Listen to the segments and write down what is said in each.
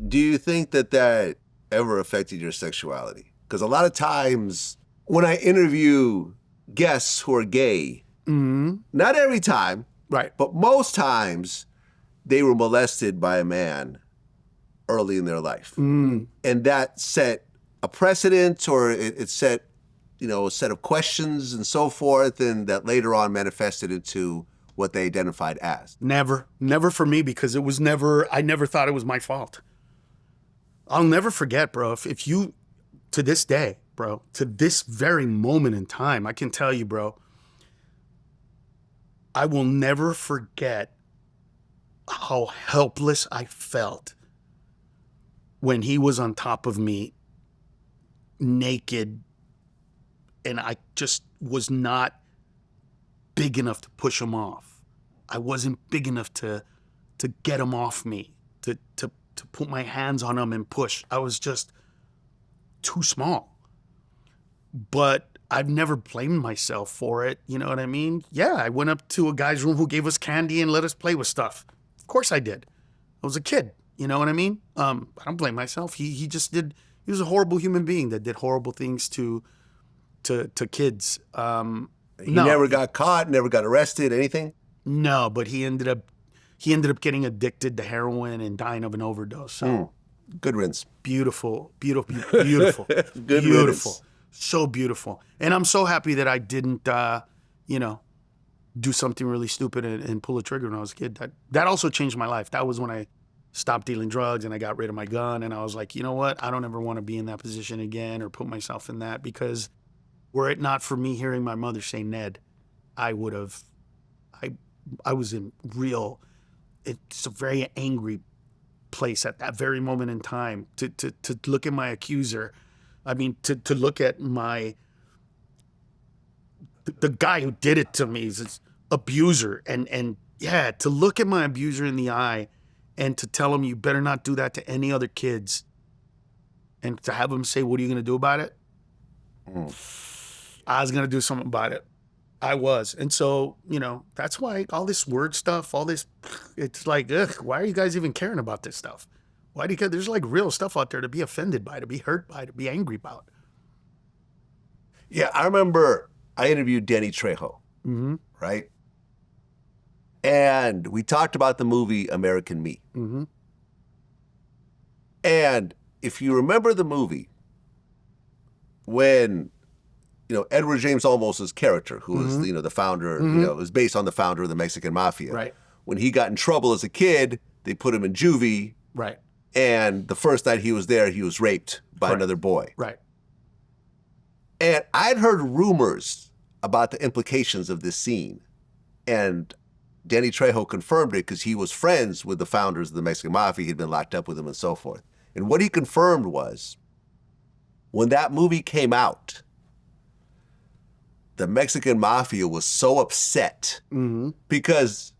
Do you think that ever affected your sexuality? Because a lot of times when I interview guests who are gay, not every time, right, but most times they were molested by a man early in their life. And that set a precedent, or it set, a set of questions and so forth, and that later on manifested into what they identified as. Never for me, because I never thought it was my fault. I'll never forget, bro, if you, to this day, bro, to this very moment in time, I can tell you, bro, I will never forget how helpless I felt when he was on top of me, naked, and I just was not big enough to push him off. I wasn't big enough to get him off me, to put my hands on him and push. I was just too small. But I've never blamed myself for it. You know what I mean? Yeah, I went up to a guy's room who gave us candy and let us play with stuff. Of course I did. I was a kid. You know what I mean? I don't blame myself. He just did. He was a horrible human being that did horrible things to kids. He never got caught, never got arrested, anything? No, but he ended up getting addicted to heroin and dying of an overdose. So good riddance. Beautiful. Good beautiful. Riddance. So beautiful. And I'm so happy that I didn't, do something really stupid and pull a trigger when I was a kid. That also changed my life. That was when I stopped dealing drugs and I got rid of my gun. And I was like, you know what? I don't ever want to be in that position again or put myself in that, because were it not for me hearing my mother say Ned, I would have, I was in real, it's a very angry place at that very moment in time to look at my accuser. I mean, to look at the guy who did it to me, is abuser, and yeah, to look at my abuser in the eye and to tell him, you better not do that to any other kids, and to have him say, what are you going to do about it? I was going to do something about it. I was. And so, that's why all this word stuff, it's like, ugh, why are you guys even caring about this stuff? Why do you care? There's like real stuff out there to be offended by, to be hurt by, to be angry about. Yeah, I remember I interviewed Danny Trejo, right? And we talked about the movie American Me. And if you remember the movie, when, Edward James Olmos's character, who was, the founder, was based on the founder of the Mexican Mafia. Right. When he got in trouble as a kid, they put him in juvie. Right. And the first night he was there, he was raped by another boy. Right. And I'd heard rumors about the implications of this scene. And Danny Trejo confirmed it because he was friends with the founders of the Mexican Mafia. He'd been locked up with them and so forth. And what he confirmed was, when that movie came out, the Mexican Mafia was so upset because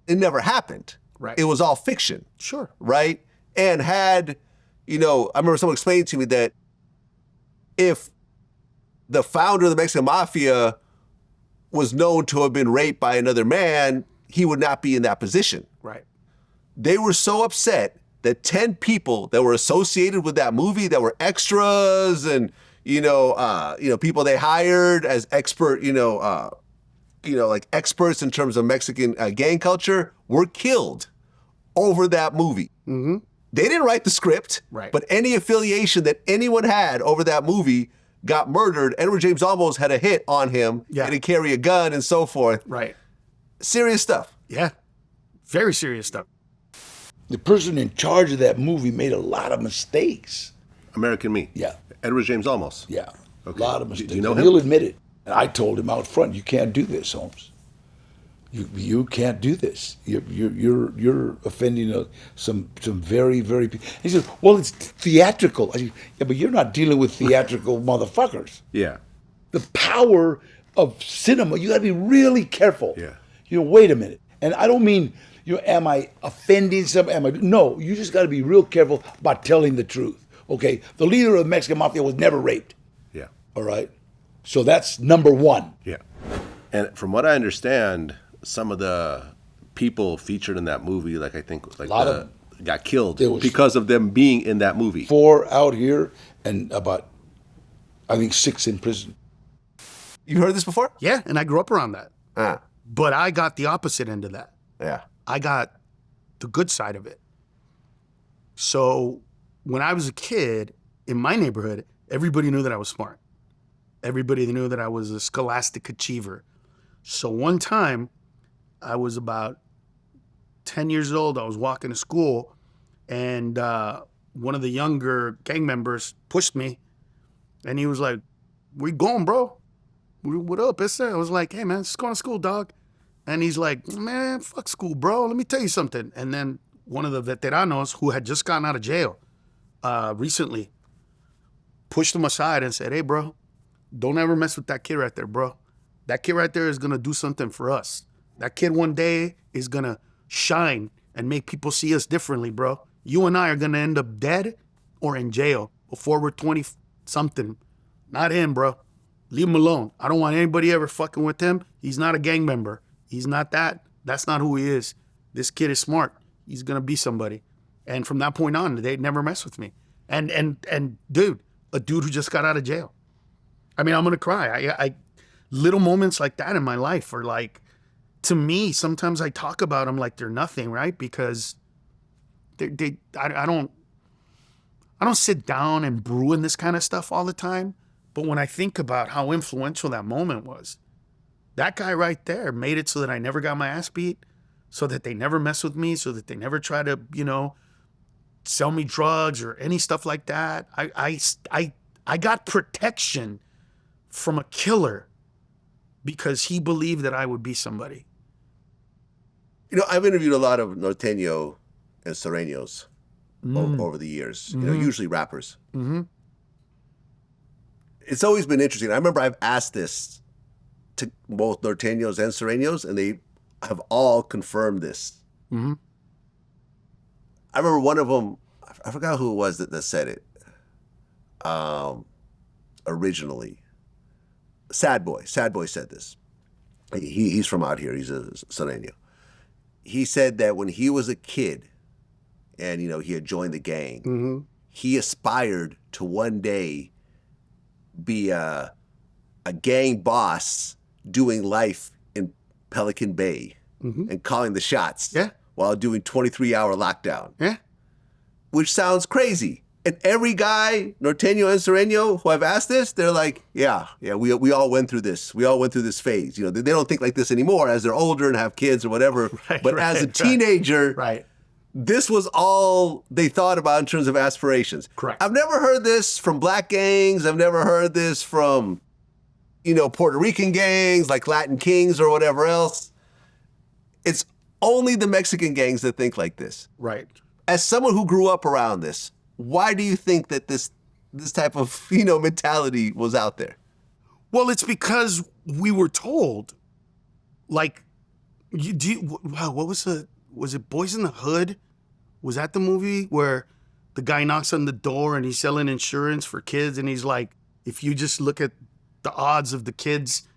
it never happened. Right. It was all fiction. Sure. Right? And had, I remember someone explained to me that if the founder of the Mexican Mafia was known to have been raped by another man, he would not be in that position. Right. They were so upset that 10 people that were associated with that movie, that were extras and, people they hired as expert, like experts in terms of Mexican gang culture, were killed over that movie. They didn't write the script, right, but any affiliation that anyone had over that movie got murdered. Edward James Olmos had a hit on him, and to carry a gun and so forth. Right. Serious stuff. Yeah. Very serious stuff. The person in charge of that movie made a lot of mistakes. American Me. Yeah. Edward James Olmos. Yeah. Okay. A lot of mistakes. Do you know him? He'll admit it. And I told him out front, you can't do this, Holmes. You can't do this. You're offending some very, very. He said, well, it's theatrical. I said, yeah, but you're not dealing with theatrical motherfuckers. Yeah. The power of cinema, you got to be really careful. Yeah. Wait a minute. And I don't mean, am I offending somebody? No, you just got to be real careful about telling the truth. Okay, the leader of the Mexican Mafia was never raped. Yeah. All right? So that's number one. Yeah. And from what I understand, some of the people featured in that movie, like I think, like got killed It was- because of them being in that movie. 4 out here and about, I think, 6 in prison. You heard this before? Yeah, and I grew up around that. Ah, But I got the opposite end of that. yeah. I got the good side of it. So when I was a kid in my neighborhood, everybody knew that I was smart. Everybody knew that I was a scholastic achiever. So one time, I was about 10 years old. I was walking to school, and one of the younger gang members pushed me, and he was like, "Where you going, bro? What up, is there?" I was like, "Hey, man, just going to school, dog." And he's like, "Man, fuck school, bro. Let me tell you something." And then one of the veteranos who had just gotten out of jail recently pushed him aside and said, "Hey, bro, don't ever mess with that kid right there, bro. That kid right there is going to do something for us. That kid one day is going to shine and make people see us differently, bro. You and I are going to end up dead or in jail before we're 20-something. Not him, bro. Leave him alone. I don't want anybody ever fucking with him. He's not a gang member. He's not that. That's not who he is. This kid is smart. He's going to be somebody." And from that point on, they'd never mess with me. And dude, a dude who just got out of jail. I mean, I'm going to cry. I little moments like that in my life are like, to me, sometimes I talk about them like they're nothing, right? Because I don't sit down and brew in this kind of stuff all the time. But when I think about how influential that moment was, that guy right there made it so that I never got my ass beat, so that they never mess with me, so that they never try to, sell me drugs or any stuff like that. I got protection from a killer because he believed that I would be somebody. I've interviewed a lot of norteño and serreños over the years, usually rappers. Mm-hmm. It's always been interesting. I remember I've asked this to both norteños and serreños, and they have all confirmed this. Mm-hmm. I remember one of them, I forgot who it was that said it originally. Sad Boy said this. He's from out here. He's a serreño. He said that when he was a kid and, he had joined the gang, he aspired to one day be a gang boss doing life in Pelican Bay and calling the shots while doing 23-hour lockdown. Yeah. Which sounds crazy. And every guy, norteño and serreño, who I've asked this, they're like, yeah, we all went through this. We all went through this phase. They don't think like this anymore as they're older and have kids or whatever. But as a teenager, this was all they thought about in terms of aspirations. Correct. I've never heard this from black gangs. I've never heard this from, Puerto Rican gangs like Latin Kings or whatever else. It's only the Mexican gangs that think like this. Right. As someone who grew up around this, why do you think that this type of, mentality was out there? Well, it's because we were told, like, what was it Boys in the Hood? Was that the movie where the guy knocks on the door and he's selling insurance for kids and he's like, if you just look at the odds of the kids,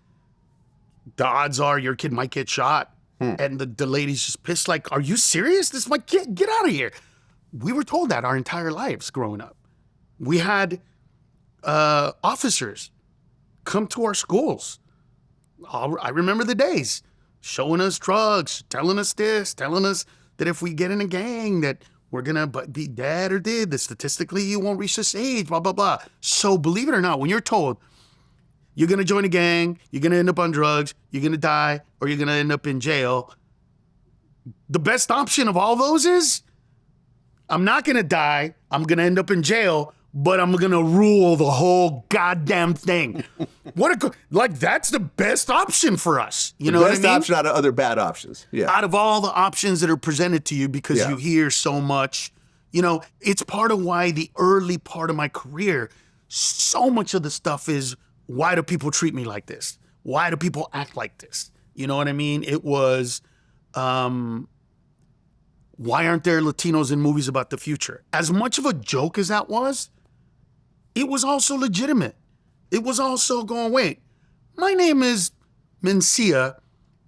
the odds are your kid might get shot. And the lady's just pissed like, are you serious? This is my kid. Get out of here. We were told that our entire lives growing up. We had officers come to our schools. I remember the days showing us drugs, telling us this, telling us that if we get in a gang that we're going to be dead or dead, that statistically you won't reach this age, blah, blah, blah. So believe it or not, when you're told you're going to join a gang, you're going to end up on drugs, you're going to die, or you're going to end up in jail, the best option of all those is I'm not going to die, I'm going to end up in jail, but I'm going to rule the whole goddamn thing. That's the best option for us. You know what I mean? Best option out of other bad options. Yeah. Out of all the options that are presented to you because you hear so much, it's part of why the early part of my career, so much of the stuff is, why do people treat me like this? Why do people act like this? You know what I mean? It was, why aren't there Latinos in movies about the future? As much of a joke as that was, it was also legitimate. It was also going, wait, my name is Mencia,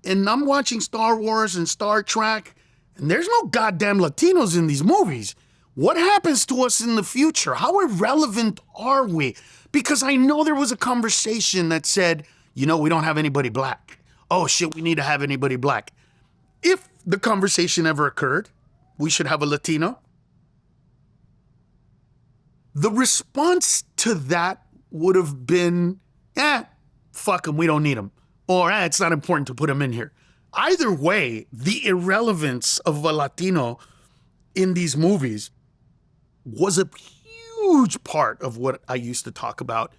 and I'm watching Star Wars and Star Trek, And there's no goddamn Latinos in these movies. What happens to us in the future? How irrelevant are we? Because I know there was a conversation that said, we don't have anybody black. Oh shit, we need to have anybody black. If the conversation ever occurred, we should have a Latino. The response to that would have been, fuck them, we don't need them. Or, it's not important to put them in here. Either way, the irrelevance of a Latino in these movies was a huge part of what I used to talk about